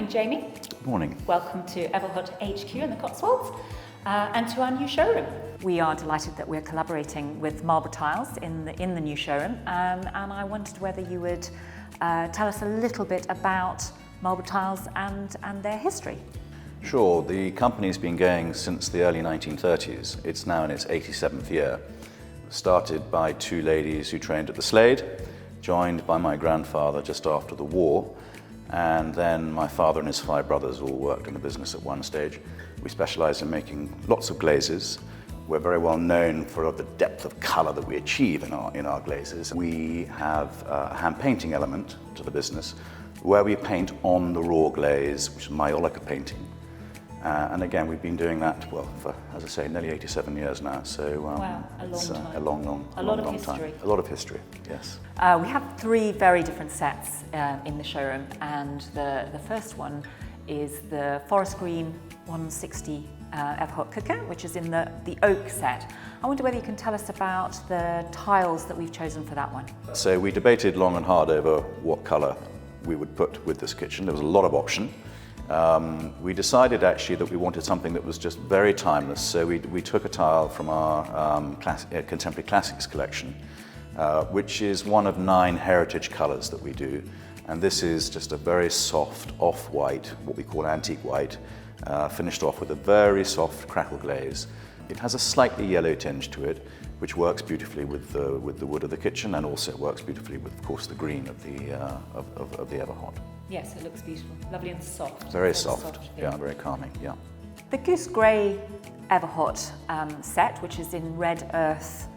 morning, Jamie. Good morning. Welcome to Everhot HQ in the Cotswolds and to our new showroom. We are delighted that we're collaborating with Marlborough Tiles in the new showroom, and I wondered whether you would tell us a little bit about Marlborough Tiles and their history. Sure, the company's been going since the early 1930s. It's now in its 87th year. Started by two ladies who trained at the Slade, joined by my grandfather just after the war, and then my father and his five brothers all worked in the business at one stage. We specialise in making lots of glazes. We're very well known for the depth of colour that we achieve in our glazes. We have a hand painting element to the business where we paint on the raw glaze, which is maiolica painting. And again, we've been doing that, well, for, as I say, nearly 87 years now. So wow, a long time. A long history. Time. A lot of history, yes. We have three very different sets in the showroom, and the first one is the forest green 160 Everhot cooker, which is in the oak set. I wonder whether you can tell us about the tiles that we've chosen for that one. So we debated long and hard over what colour we would put with this kitchen. There was a lot of option. We decided actually that we wanted something that was just very timeless, so we took a tile from our Contemporary Classics collection, which is one of 9 heritage colours that we do, and this is just a very soft off-white, what we call antique white, finished off with a very soft crackle glaze. It has a slightly yellow tinge to it, which works beautifully with the wood of the kitchen, and also works beautifully with, of course, the green of the Everhot. Yes, it looks beautiful. Lovely and soft. Very soft, yeah, very calming, yeah. The Goose Grey Everhot set, which is in red earth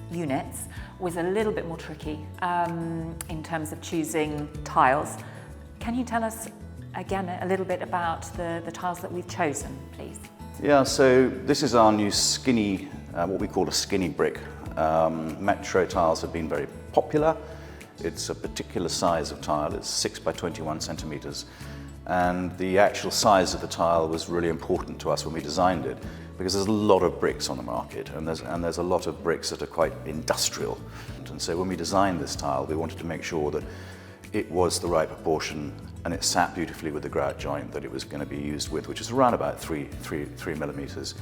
units, was a little bit more tricky in terms of choosing tiles. Can you tell us, again, a little bit about the tiles that we've chosen, please? Yeah, so this is our new skinny, what we call a skinny brick. Metro tiles have been very popular. It's a particular size of tile. It's 6 by 21 centimetres, and the actual size of the tile was really important to us when we designed it, because there's a lot of bricks on the market, and there's a lot of bricks that are quite industrial. And so when we designed this tile, we wanted to make sure that it was the right proportion and it sat beautifully with the grout joint that it was going to be used with, which is around about 3 millimetres.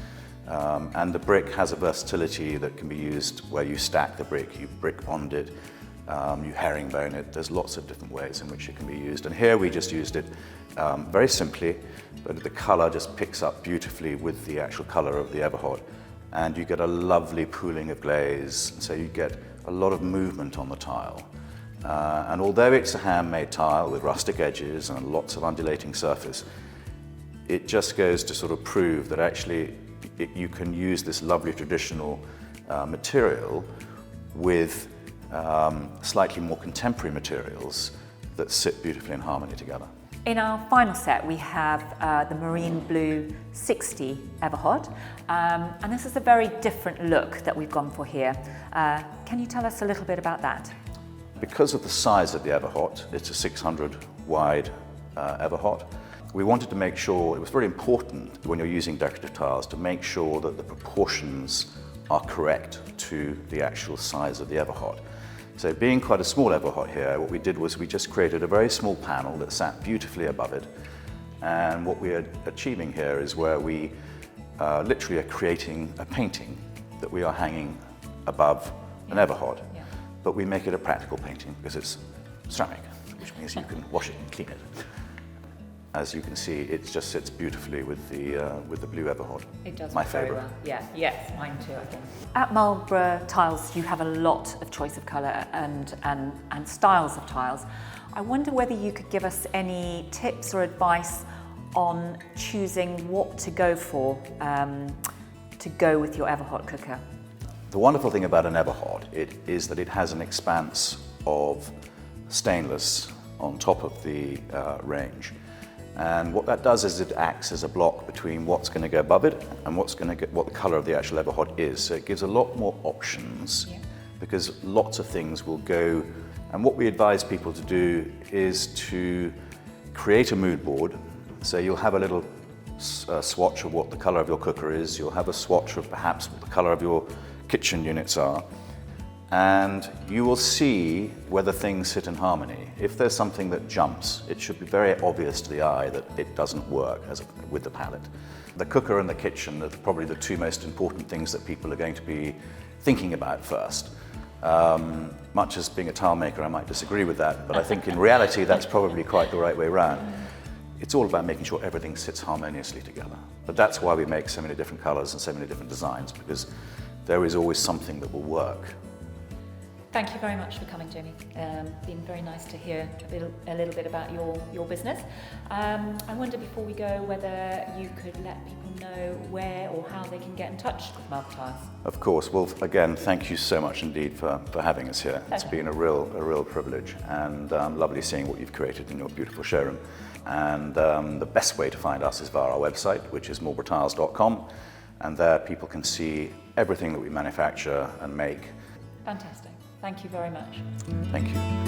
And the brick has a versatility that can be used where you stack the brick, you brick bond it, you herringbone it. There's lots of different ways in which it can be used. And here we just used it very simply, but the colour just picks up beautifully with the actual colour of the Everhot. And you get a lovely pooling of glaze, so you get a lot of movement on the tile. And although it's a handmade tile with rustic edges and lots of undulating surface, it just goes to sort of prove that actually you can use this lovely traditional material with slightly more contemporary materials that sit beautifully in harmony together. In our final set, we have the Marine Blue 60 Everhot, and this is a very different look that we've gone for here. Can you tell us a little bit about that? Because of the size of the Everhot, it's a 600 wide Everhot. We wanted to make sure, it was very important when you're using decorative tiles to make sure that the proportions are correct to the actual size of the Everhot. So being quite a small Everhot here, what we did was we just created a very small panel that sat beautifully above it. And what we are achieving here is where we literally are creating a painting that we are hanging above an Everhot. Yeah. But we make it a practical painting because it's ceramic, which means you can wash it and clean it. As you can see, it just sits beautifully with the blue Everhot. It does. My very favourite. well. Yeah, yes, mine too, I think. At Marlborough Tiles, you have a lot of choice of colour and styles of tiles. I wonder whether you could give us any tips or advice on choosing what to go for to go with your Everhot cooker. The wonderful thing about an Everhot is that it has an expanse of stainless on top of the range. And what that does is it acts as a block between what's going to go above it and what the colour of the actual Everhot is. So it gives a lot more options, because lots of things will go. And what we advise people to do is to create a mood board. So you'll have a little swatch of what the colour of your cooker is. You'll have a swatch of perhaps what the colour of your kitchen units are. and you will see whether things sit in harmony. If there's something that jumps, it should be very obvious to the eye that it doesn't work with the palette. The cooker and the kitchen are probably the two most important things that people are going to be thinking about first. Much as being a tile maker, I might disagree with that, but I think in reality that's probably quite the right way around. It's all about making sure everything sits harmoniously together. But that's why we make so many different colors and so many different designs, because there is always something that will work. Thank you very much for coming, Jamie. Been very nice to hear a little bit about your business. I wonder before we go whether you could let people know where or how they can get in touch with Marlborough Tiles. Of course. Well, again, thank you so much indeed for having us here. It's been a real privilege, and lovely seeing what you've created in your beautiful showroom. And the best way to find us is via our website, which is marlboroughtiles.com, and there people can see everything that we manufacture and make. Fantastic. Thank you very much. Thank you.